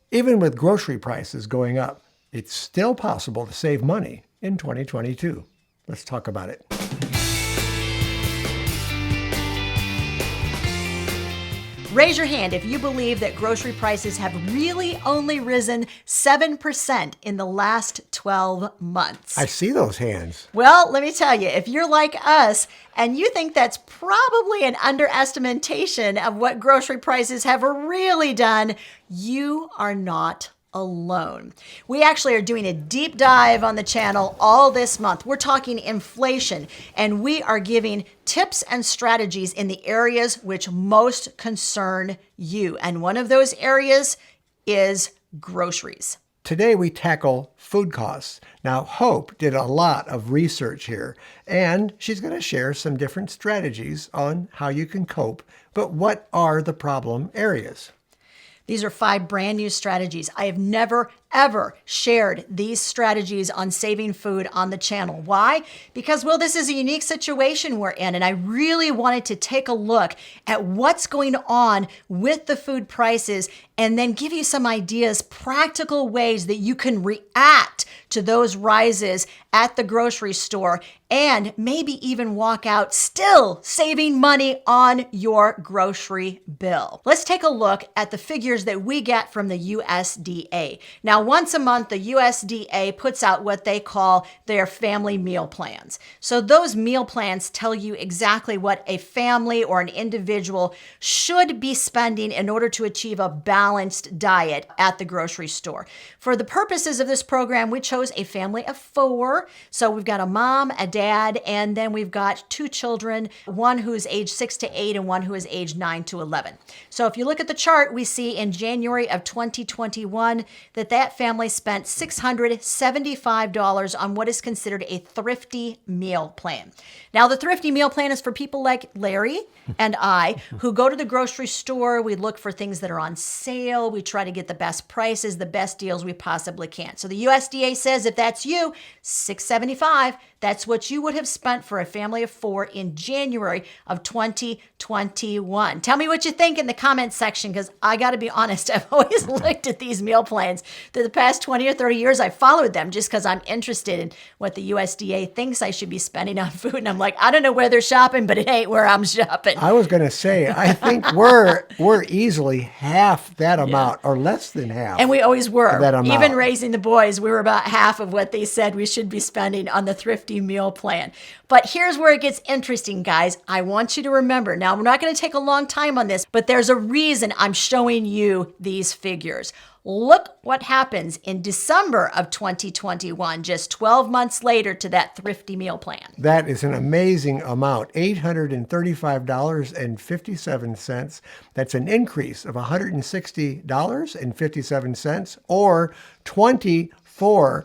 Even with grocery prices going up, it's still possible to save money in 2022. Let's talk about it. Raise your hand if you believe that grocery prices have really only risen 7% in the last 12 months. I see those hands. Well, let me tell you, if you're like us and you think that's probably an underestimation of what grocery prices have really done, you are not alone. We actually are doing a deep dive on the channel all this month. We're talking inflation, and we are giving tips and strategies in the areas which most concern you. And one of those areas is groceries. Today we tackle food costs. Now, Hope did a lot of research here, and she's going to share some different strategies on how you can cope. But what are the problem areas? These are 5 brand new strategies. I have never, ever shared these strategies on saving food on the channel. Why? Because, well, this is a unique situation we're in, and I really wanted to take a look at what's going on with the food prices and then give you some ideas, practical ways that you can react to those rises at the grocery store and maybe even walk out still saving money on your grocery bill. Let's take a look at the figures that we get from the USDA. Now, once a month, the USDA puts out what they call their family meal plans. So those meal plans tell you exactly what a family or an individual should be spending in order to achieve a balanced diet at the grocery store. For the purposes of this program, we chose a family of 4. So we've got a mom, a dad, and then we've got 2 children, one who is age 6 to 8 and one who is age 9 to 11. So if you look at the chart, we see in January of 2021 that family spent $675 on what is considered a thrifty meal plan. Now, the thrifty meal plan is for people like Larry and I who go to the grocery store. We look for things that are on sale. We try to get the best prices, the best deals we possibly can. So the USDA says if that's you, $675, that's what you would have spent for a family of 4 in January of 2021. Tell me what you think in the comments section, because I got to be honest, I've always looked at these meal plans. For the past 20 or 30 years, I followed them just because I'm interested in what the USDA thinks I should be spending on food. And I'm like, I don't know where they're shopping, but it ain't where I'm shopping. I was going to say, I think we're easily half that amount or less than half. And we always were. That amount. Even raising the boys, we were about half of what they said we should be spending on the thrifty meal plan. But here's where it gets interesting, guys. I want you to remember, now we're not going to take a long time on this, but there's a reason I'm showing you these figures. Look what happens in December of 2021, just 12 months later to that thrifty meal plan. That is an amazing amount, $835.57. That's an increase of $160.57 or 24%.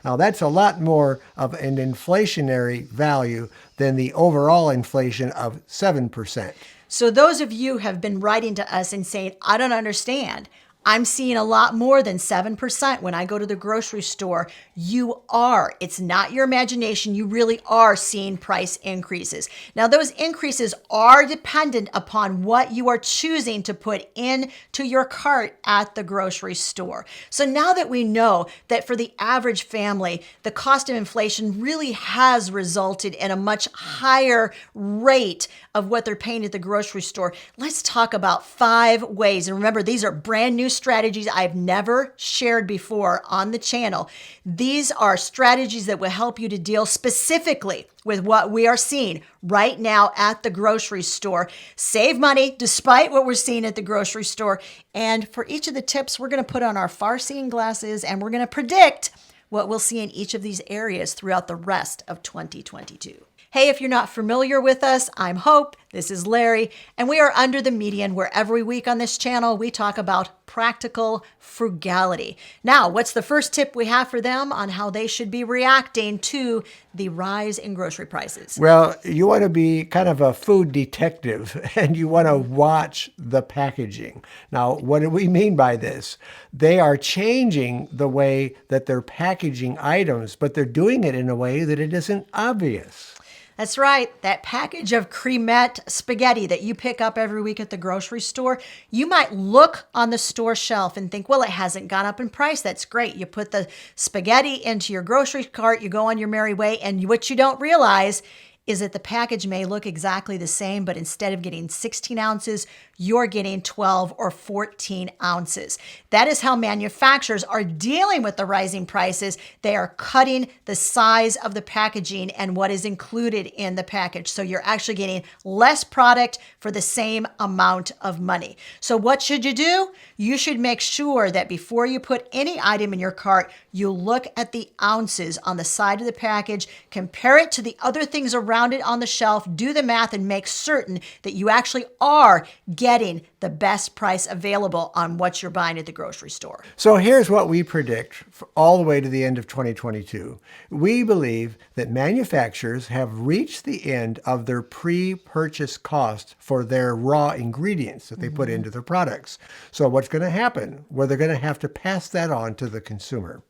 Now, that's a lot more of an inflationary value than the overall inflation of 7%. So those of you have been writing to us and saying, I don't understand. I'm seeing a lot more than 7% when I go to the grocery store. You are. It's not your imagination. You really are seeing price increases. Now, those increases are dependent upon what you are choosing to put into your cart at the grocery store. So now that we know that for the average family, the cost of inflation really has resulted in a much higher rate of what they're paying at the grocery store, let's talk about 5 ways. And remember, these are brand new strategies I've never shared before on the channel. These are strategies that will help you to deal specifically with what we are seeing right now at the grocery store. Save money despite what we're seeing at the grocery store. And for each of the tips, we're going to put on our far-seeing glasses and we're going to predict what we'll see in each of these areas throughout the rest of 2022. Hey, if you're not familiar with us, I'm Hope, this is Larry, and we are Under the Median, where every week on this channel we talk about practical frugality. Now, what's the first tip we have for them on how they should be reacting to the rise in grocery prices? Well, you want to be kind of a food detective and you want to watch the packaging. Now, what do we mean by this? They are changing the way that they're packaging items, but they're doing it in a way that it isn't obvious. That's right. That package of cremette spaghetti that you pick up every week at the grocery store, you might look on the store shelf and think, well, it hasn't gone up in price. That's great. You put the spaghetti into your grocery cart, you go on your merry way, and what you don't realize is that the package may look exactly the same, but instead of getting 16 ounces, you're getting 12 or 14 ounces. That is how manufacturers are dealing with the rising prices. They are cutting the size of the packaging and what is included in the package. So you're actually getting less product for the same amount of money. So what should you do? You should make sure that before you put any item in your cart, you look at the ounces on the side of the package, compare it to the other things around it on the shelf, do the math, and make certain that you actually are getting the best price available on what you're buying at the grocery store. So here's what we predict all the way to the end of 2022. We believe that manufacturers have reached the end of their pre-purchase cost for their raw ingredients that they put into their products. So what's going to happen? Well, they're going to have to pass that on to the consumer.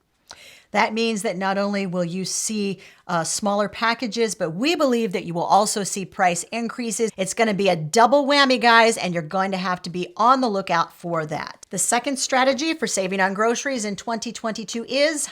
That means that not only will you see smaller packages, but we believe that you will also see price increases. It's going to be a double whammy, guys, and you're going to have to be on the lookout for that. The second strategy for saving on groceries in 2022 is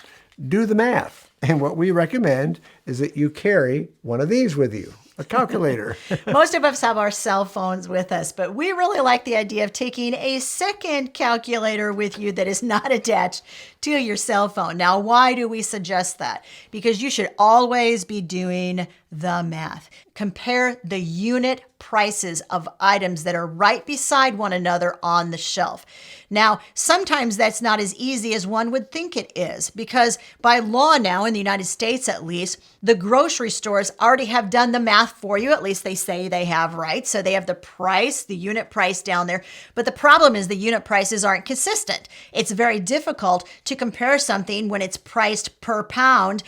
do the math. And what we recommend is that you carry one of these with you, a calculator. Most of us have our cell phones with us, but we really like the idea of taking a second calculator with you that is not attached to your cell phone. Now, why do we suggest that? Because you should always be doing the math. Compare the unit prices of items that are right beside one another on the shelf. Now, sometimes that's not as easy as one would think it is, because by law now, in the United States at least, the grocery stores already have done the math for you. At least they say they have, right? So they have the price, the unit price down there. But the problem is the unit prices aren't consistent. It's very difficult to compare something when it's priced per pound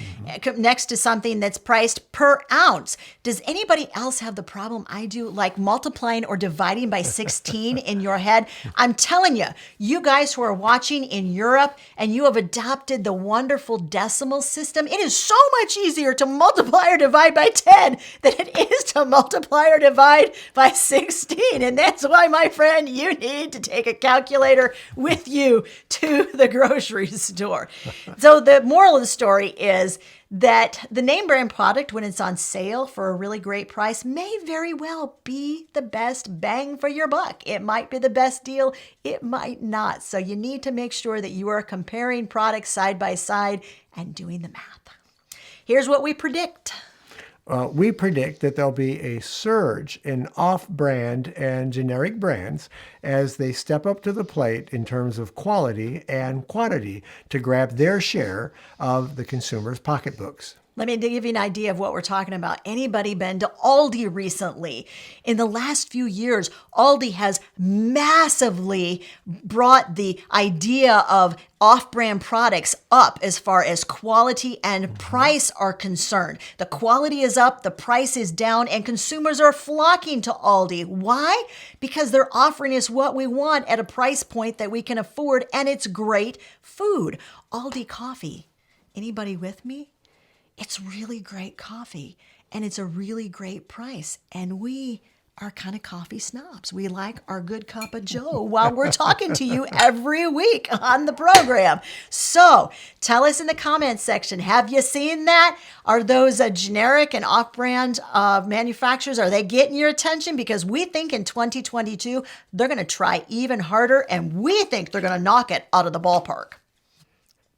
next to something that's priced per ounce. Does anybody else have the problem I do, like multiplying or dividing by 16 in your head? I'm telling you, you guys who are watching in Europe and you have adopted the wonderful decimal system, it is so much easier to multiply or divide by 10 than it is to multiply or divide by 16. And that's why, my friend, you need to take a calculator with you to the grocery store. So the moral of the story is that the name brand product, when it's on sale for a really great price, may very well be the best bang for your buck. It might be the best deal. It might not. So you need to make sure that you are comparing products side by side and doing the math. Here's what we predict. We predict that there'll be a surge in off-brand and generic brands as they step up to the plate in terms of quality and quantity to grab their share of the consumer's pocketbooks. Let me give you an idea of what we're talking about. Anybody been to Aldi recently? In the last few years, Aldi has massively brought the idea of off-brand products up as far as quality and price are concerned. The quality is up, the price is down, and consumers are flocking to Aldi. Why? Because they're offering us what we want at a price point that we can afford, and it's great food. Aldi coffee. Anybody with me? It's really great coffee, and it's a really great price, and we are kind of coffee snobs. We like our good cup of joe while we're talking to you every week on the program. So tell us in the comments section, have you seen that? Are those generic and off-brand manufacturers, are they getting your attention? Because we think in 2022, they're going to try even harder, and we think they're going to knock it out of the ballpark.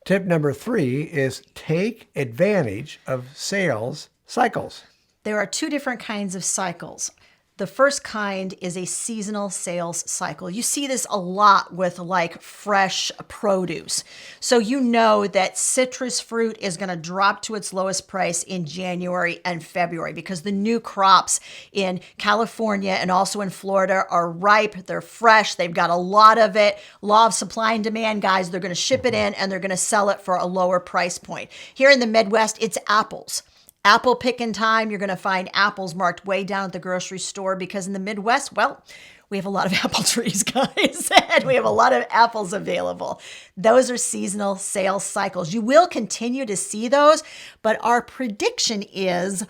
Tip number 3 is take advantage of sales cycles. There are two different kinds of cycles. The first kind is a seasonal sales cycle. You see this a lot with like fresh produce. So you know that citrus fruit is going to drop to its lowest price in January and February because the new crops in California and also in Florida are ripe. They're fresh. They've got a lot of it. Law of supply and demand, guys. They're going to ship it in and they're going to sell it for a lower price point. Here in the Midwest, it's apples. Apple picking time, you're going to find apples marked way down at the grocery store because in the Midwest, well, we have a lot of apple trees, guys, and we have a lot of apples available. Those are seasonal sales cycles. You will continue to see those, but our prediction is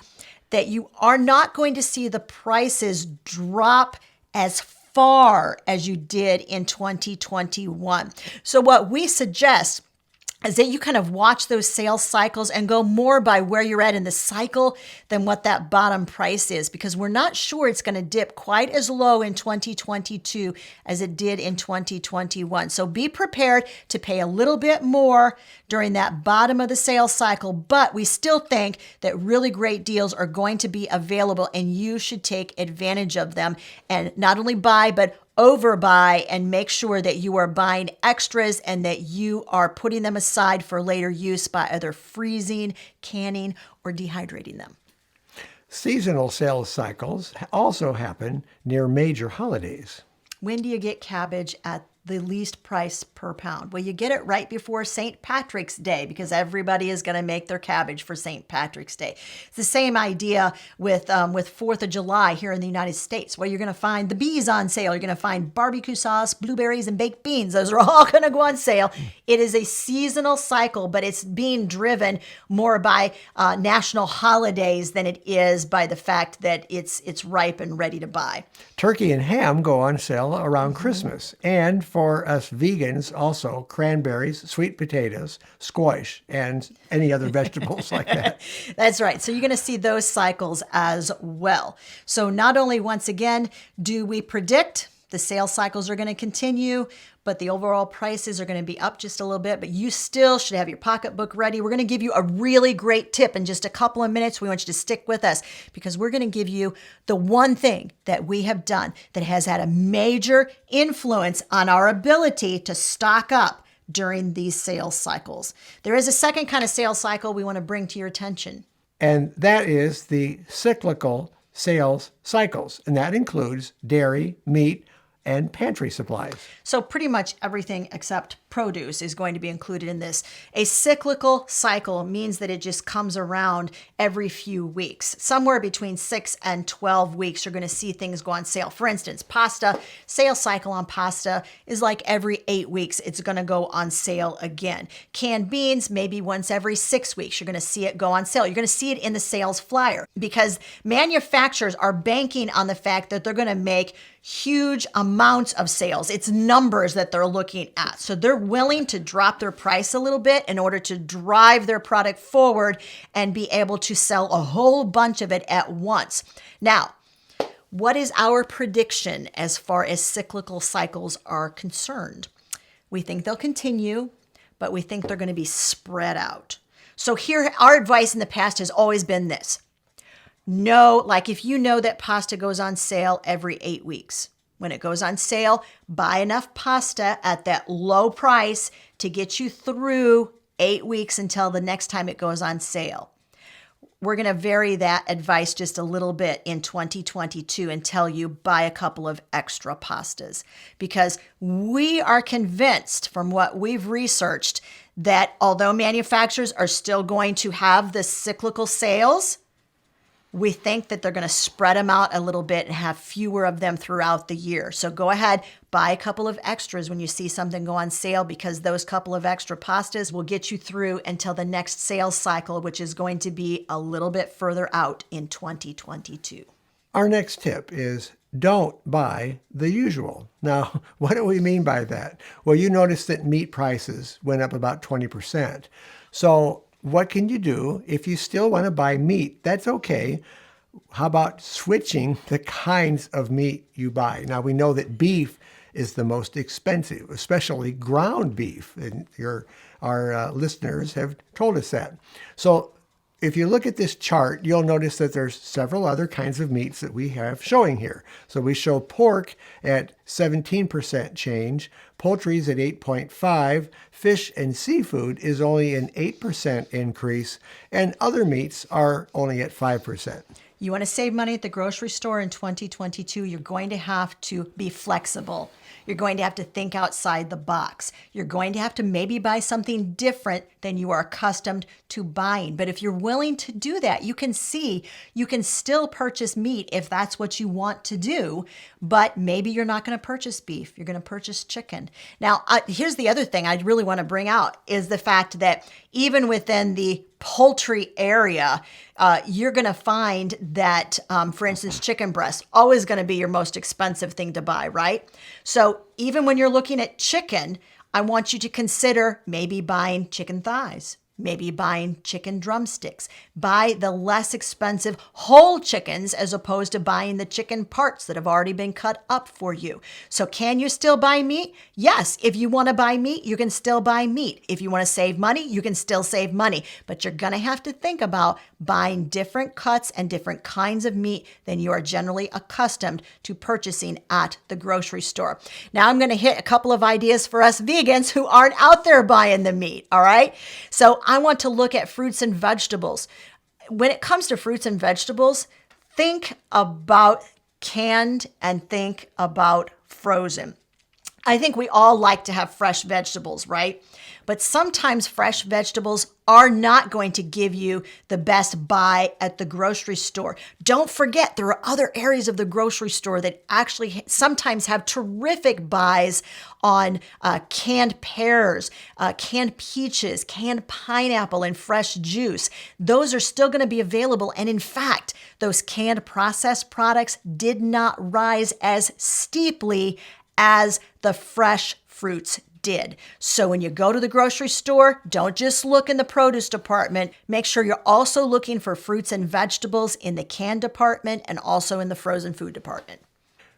that you are not going to see the prices drop as far as you did in 2021. So what we suggest is that you kind of watch those sales cycles and go more by where you're at in the cycle than what that bottom price is, because we're not sure it's going to dip quite as low in 2022 as it did in 2021. So be prepared to pay a little bit more during that bottom of the sales cycle, but we still think that really great deals are going to be available and you should take advantage of them and not only buy, but overbuy and make sure that you are buying extras and that you are putting them aside for later use by either freezing, canning, or dehydrating them. Seasonal sales cycles also happen near major holidays. When do you get cabbage at the least price per pound? Well, you get it right before St. Patrick's Day because everybody is going to make their cabbage for St. Patrick's Day. It's the same idea with 4th of July here in the United States, where you're going to find the bees on sale. You're going to find barbecue sauce, blueberries, and baked beans. Those are all going to go on sale. It is a seasonal cycle, but it's being driven more by national holidays than it is by the fact that it's ripe and ready to buy. Turkey and ham go on sale around Christmas. And for us vegans, also cranberries, sweet potatoes, squash, and any other vegetables like that. That's right. So you're going to see those cycles as well. So not only, once again, do we predict the sales cycles are going to continue, but the overall prices are going to be up just a little bit, but you still should have your pocketbook ready. We're going to give you a really great tip in just a couple of minutes. We want you to stick with us because we're going to give you the one thing that we have done that has had a major influence on our ability to stock up during these sales cycles. There is a second kind of sales cycle we want to bring to your attention. And that is the cyclical sales cycles. And that includes dairy, meat, and pantry supplies. So pretty much everything except produce is going to be included in this. A cyclical cycle means that it just comes around every few weeks. Somewhere between 6 and 12 weeks, you're going to see things go on sale. For instance, pasta, sales cycle on pasta is like every 8 weeks, it's going to go on sale again. Canned beans, maybe once every 6 weeks, you're going to see it go on sale. You're going to see it in the sales flyer because manufacturers are banking on the fact that they're going to make huge amounts of sales. It's numbers that they're looking at. So they're willing to drop their price a little bit in order to drive their product forward and be able to sell a whole bunch of it at once. Now, what is our prediction as far as cyclical cycles are concerned? We think they'll continue, but we think they're going to be spread out. So here, our advice in the past has always been this. No, like if you know that pasta goes on sale every 8 weeks, when it goes on sale, buy enough pasta at that low price to get you through 8 weeks until the next time it goes on sale. We're going to vary that advice just a little bit in 2022 and tell you buy a couple of extra pastas because we are convinced from what we've researched that although manufacturers are still going to have the cyclical sales, we think that they're going to spread them out a little bit and have fewer of them throughout the year. So go ahead, buy a couple of extras when you see something go on sale because those couple of extra pastas will get you through until the next sales cycle, which is going to be a little bit further out in 2022. Our next tip is don't buy the usual. Now, what do we mean by that? Well, you notice that meat prices went up about 20%. So what can you do if you still want to buy meat? That's okay. How about switching the kinds of meat you buy? Now, we know that beef is the most expensive, especially ground beef. And our listeners have told us that. So if you look at this chart, you'll notice that there's several other kinds of meats that we have showing here. So we show pork at 17% change, poultry's at 8.5, fish and seafood is only an 8% increase, and other meats are only at 5%. You want to save money at the grocery store in 2022, you're going to have to be flexible. You're going to have to think outside the box. You're going to have to maybe buy something different than you are accustomed to buying. But if you're willing to do that, you can still purchase meat if that's what you want to do, but maybe you're not going to purchase beef. You're going to purchase chicken. Now, here's the other thing I really want to bring out is the fact that even within the poultry area, you're going to find that, for instance, chicken breast, always going to be your most expensive thing to buy, right? So even when you're looking at chicken, I want you to consider maybe buying chicken thighs, maybe buying chicken drumsticks. Buy the less expensive whole chickens as opposed to buying the chicken parts that have already been cut up for you. So can you still buy meat? Yes. If you want to buy meat, you can still buy meat. If you want to save money, you can still save money. But you're going to have to think about buying different cuts and different kinds of meat than you are generally accustomed to purchasing at the grocery store. Now I'm going to hit a couple of ideas for us vegans who aren't out there buying the meat. All right. So I want to look at fruits and vegetables. When it comes to fruits and vegetables, think about canned and think about frozen. I think we all like to have fresh vegetables, right? But sometimes fresh vegetables are not going to give you the best buy at the grocery store. Don't forget, there are other areas of the grocery store that actually sometimes have terrific buys on canned pears, canned peaches, canned pineapple, and fresh juice. Those are still going to be available. And in fact, those canned processed products did not rise as steeply as the fresh fruits did. So when you go to the grocery store, don't just look in the produce department. Make sure you're also looking for fruits and vegetables in the canned department and also in the frozen food department.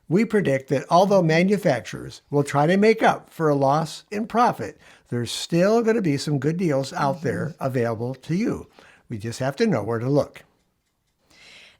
We predict that although manufacturers will try to make up for a loss in profit, there's still going to be some good deals out there available to you. We just have to know where to look.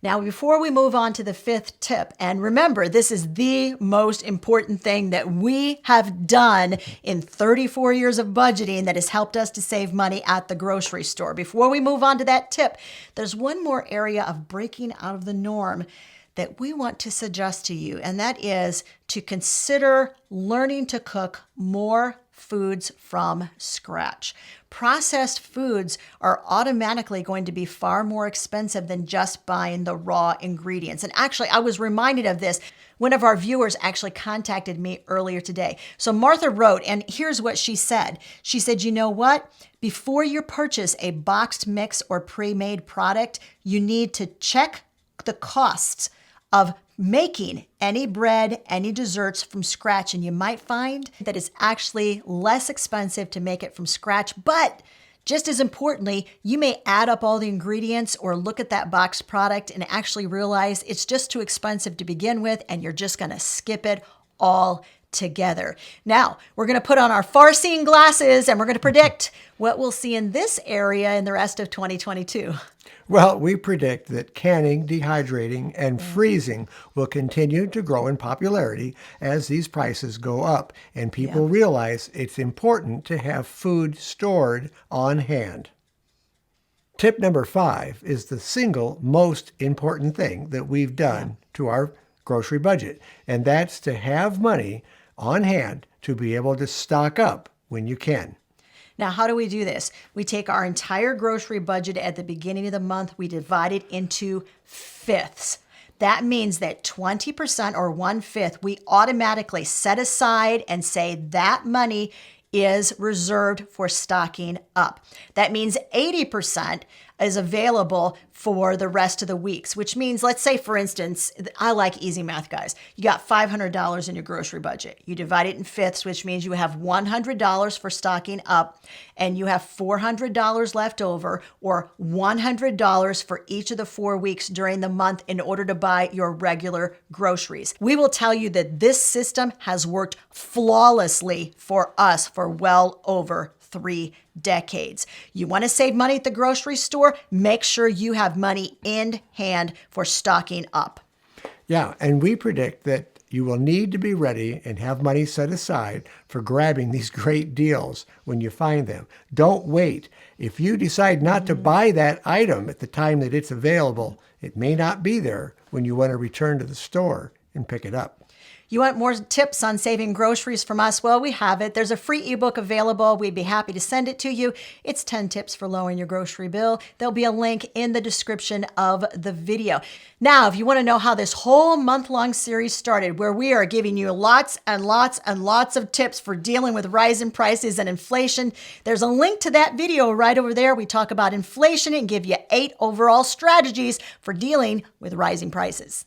Now, before we move on to the fifth tip, and remember, this is the most important thing that we have done in 34 years of budgeting that has helped us to save money at the grocery store. Before we move on to that tip, there's one more area of breaking out of the norm that we want to suggest to you, and that is to consider learning to cook more foods from scratch. Processed foods are automatically going to be far more expensive than just buying the raw ingredients. And actually, I was reminded of this. One of our viewers actually contacted me earlier today. So Martha wrote, and here's what she said. She said, you know what? Before you purchase a boxed mix or pre-made product, you need to check the costs of making any bread, any desserts from scratch, and you might find that it's actually less expensive to make it from scratch. But just as importantly, you may add up all the ingredients or look at that boxed product and actually realize it's just too expensive to begin with, and you're just going to skip it all together. Now, we're going to put on our far-seeing glasses and we're going to predict what we'll see in this area in the rest of 2022. Well, we predict that canning, dehydrating, and freezing will continue to grow in popularity as these prices go up and people realize it's important to have food stored on hand. Tip number 5 is the single most important thing that we've done to our grocery budget, and that's to have money on hand to be able to stock up when you can. Now, how do we do this? We take our entire grocery budget at the beginning of the month, we divide it into fifths. That means that 20% or 1/5 we automatically set aside and say that money is reserved for stocking up. That means 80% is available for the rest of the weeks, which means, let's say, for instance, I like easy math, guys. You got $500 in your grocery budget. You divide it in fifths, which means you have $100 for stocking up, and you have $400 left over, or $100 for each of the 4 weeks during the month in order to buy your regular groceries. We will tell you that this system has worked flawlessly for us for well over 3 decades. You want to save money at the grocery store? Make sure you have money in hand for stocking up. Yeah, and we predict that you will need to be ready and have money set aside for grabbing these great deals when you find them. Don't wait. If you decide not to buy that item at the time that it's available, it may not be there when you want to return to the store and pick it up. You want more tips on saving groceries from us? Well, we have it. There's a free ebook available. We'd be happy to send it to you. It's 10 tips for lowering your grocery bill. There'll be a link in the description of the video. Now, if you want to know how this whole month-long series started, where we are giving you lots and lots and lots of tips for dealing with rising prices and inflation, there's a link to that video right over there. We talk about inflation and give you 8 overall strategies for dealing with rising prices.